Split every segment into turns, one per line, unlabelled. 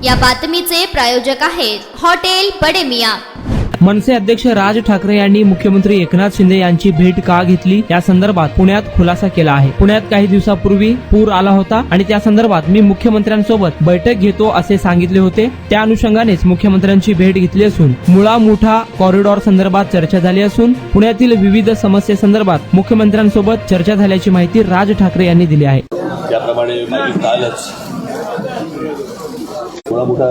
या बातमीचे प्रायोजक आहेत हॉटेल बडे मियां।
मनसे अध्यक्ष राज ठाकरे यांनी मुख्यमंत्री एकनाथ शिंदे यांची भेट का घेतली या संदर्भात पुण्यात खुलासा केला आहे। पुण्यात काही दिवसापूर्वी पूर आला होता आणि त्या संदर्भात मी मुख्यमंत्र्यांसोबत बैठक घेतो असे सांगितले होते। त्या अनुषंगानेच मुख्यमंत्र्यांची भेट घेतली असून मुळा मुठा कॉरिडॉर संदर्भात चर्चा झाली असून पुण्यातील विविध समस्येसंदर्भात मुख्यमंत्र्यांसोबत चर्चा झाल्याची माहिती राज ठाकरे यांनी दिली आहे।
त्याप्रमाणे मागील कालच मुळा मुठा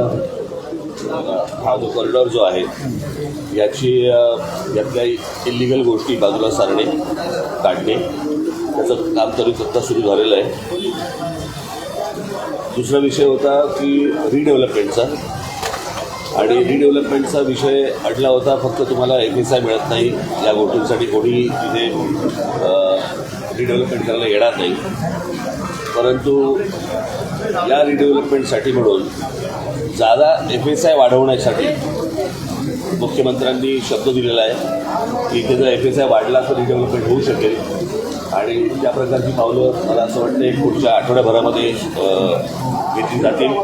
हा जो कॉरिडॉर जो आहे यातल्या इलिगल गोष्टी बाजूला सारणे काढणे त्याचं काम तरी आत्ता सुरू झालेलं आहे। दुसरा विषय होता की रिडेव्हलपमेंटचा, आणि रिडेव्हलपमेंटचा विषय अडला होता फक्त तुम्हाला FSI मिळत नाही या गोष्टींसाठी कोणी तिथे रिडेव्हलपमेंट करायला येणार नाही, परंतु या रिडेव्हलपमेंटसाठी म्हणून जादा FSI वाढवण्यासाठी मुख्यमंत्र्यांनी शब्द दिलेला आहे की इथे जर FSI वाढला तर रिडेव्हलपमेंट होऊ शकेल, आणि त्या प्रकारची पावलं मला असं वाटतं पुढच्या आठवड्याभरामध्ये घेतली जातील।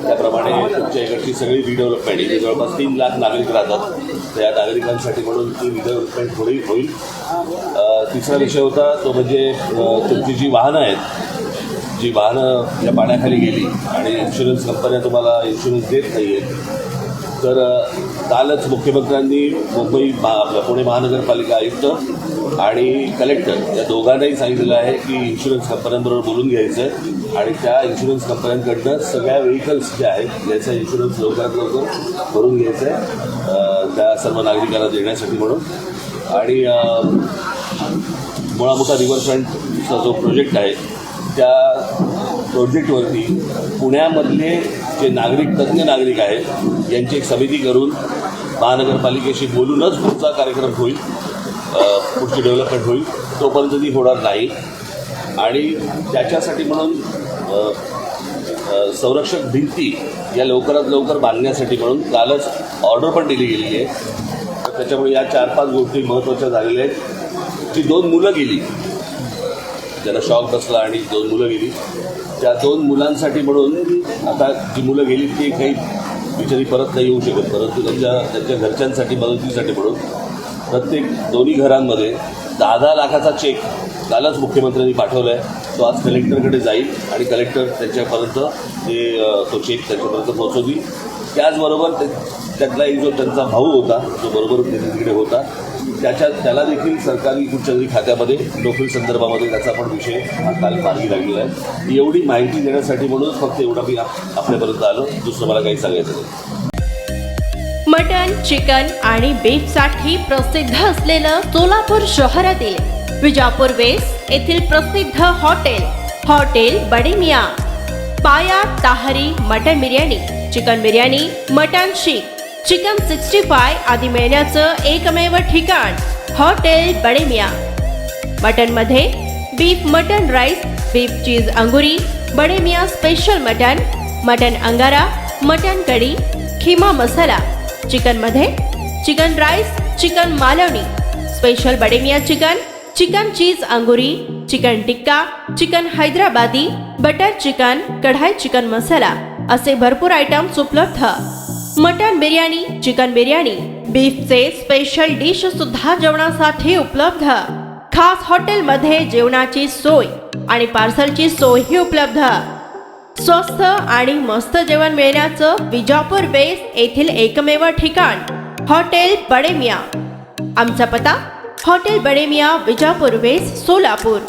त्याप्रमाणे तुमच्या इकडची सगळी रिडेव्हलपमेंट, इथे जवळपास 3 लाख नागरिक राहतात, तर या नागरिकांसाठी म्हणून ती रिडेव्हलपमेंट थोडी होईल। तिसरा विषय होता तो म्हणजे तुमची जी वाहनं आहेत, जी वाहनं या पाण्याखाली गेली आणि इन्शुरन्स कंपन्या तुम्हाला इन्शुरन्स देत नाही आहेत, तर कालच मुख्यमंत्र्यांनी पुणे महानगरपालिका आयुक्त आणि कलेक्टर या दोघांनाही सांगितलेलं आहे की इन्शुरन्स कंपन्यांबरोबर बोलून घ्यायचं आणि त्या इन्शुरन्स कंपन्यांकडनं सगळ्या व्हेकल्स ज्या आहेत ज्याचा इन्शुरन्स लवकरात लवकर भरून घ्यायचं आहे त्या सर्व नागरिकांना देण्यासाठी म्हणून। आणि मुळा मुठा रिव्हरफ्रंटचा जो प्रोजेक्ट आहे त्या प्रोजेक्टवरती पुण्यामधले जे तज्ज्ञ नागरिक आहेत यांची एक समिती करून महानगरपालिकेशी बोलूनच पुढचा कार्यक्रम होईल, पुढची डेव्हलपमेंट होईल, तोपर्यंत ती होणार नाही। आणि त्याच्यासाठी म्हणून संरक्षक भिंती या लवकरात लवकर बांधण्यासाठी म्हणून कालच ऑर्डर पण दिली गेलेली आहे। तर त्याच्यामुळे या 4-5 गोष्टी महत्त्वाच्या झालेल्या आहेत। जी 2 मुलं गेली, ज्यांना शॉक बसला आणि 2 मुलं गेली, त्या 2 मुलांसाठी म्हणून आता जी मुलं गेली ती काही बिचारी परत नाही येऊ शकत, परंतु त्यांच्या घरच्यांसाठी मदतीसाठी म्हणून प्रत्येक दोन्ही घरांमध्ये 10-10 लाखाचा चेक कालच मुख्यमंत्र्यांनी पाठवला आहे। तो आज कलेक्टरकडे जाईल आणि कलेक्टर त्यांच्यापर्यंत तो चेक त्यांच्यापर्यंत पोहोचवतील। त्याचबरोबर त्यातला एक जो त्यांचा भाऊ होता जो बरोबर तिकडे होता त्याला देखील सरकारी उच्चधिकारी खात्यामध्ये नोकरी संदर्भामध्ये त्याचा पण विषय हा काल मार्गी लागलेला आहे। एवढी माहिती देण्यासाठी म्हणून फक्त एवढा मी आपल्यापर्यंत आलो, दुसरं मला काही सांगायचं नाही।
मटन, चिकन आणि बीफसाठी प्रसिद्ध असलेलं सोलापूर शहरातील विजापूर वेस्ट येथील प्रसिद्ध hotel Bade Miyan. Paya tahri mutton biryani, chicken biryani, mutton seekh, chicken 65 आदी मिळण्याचं एकमेव ठिकाण हॉटेल बडे मियां। मटनमध्ये beef mutton rice, beef cheese अंगुरी, बडे मियां स्पेशल मटन अंगारा, मटन कढी, खिमा मसाला। चिकनमध्ये chicken rice, chicken Malvani, special Bade Miyan chicken cheese अंगुरी, chicken tikka, chicken Hyderabadi, butter chicken, kadai chicken masala असे भरपूर आयटम्स उपलब्ध। मटन बिर्याणी, चिकन बिर्याणी, बीफचे स्पेशल डिश सुद्धा जेवणासाठी उपलब्ध। खास हॉटेलमध्ये जेवणाची सोय आणि पार्सलची सोयही उपलब्ध। स्वस्त आणि मस्त जेवण मिळण्याचं विजापूर वेस्ट येथील एकमेव ठिकाण हॉटेल बडे मियां। आमचा पत्ता हॉटेल बडे मियां, विजापूर वेस्ट, सोलापूर।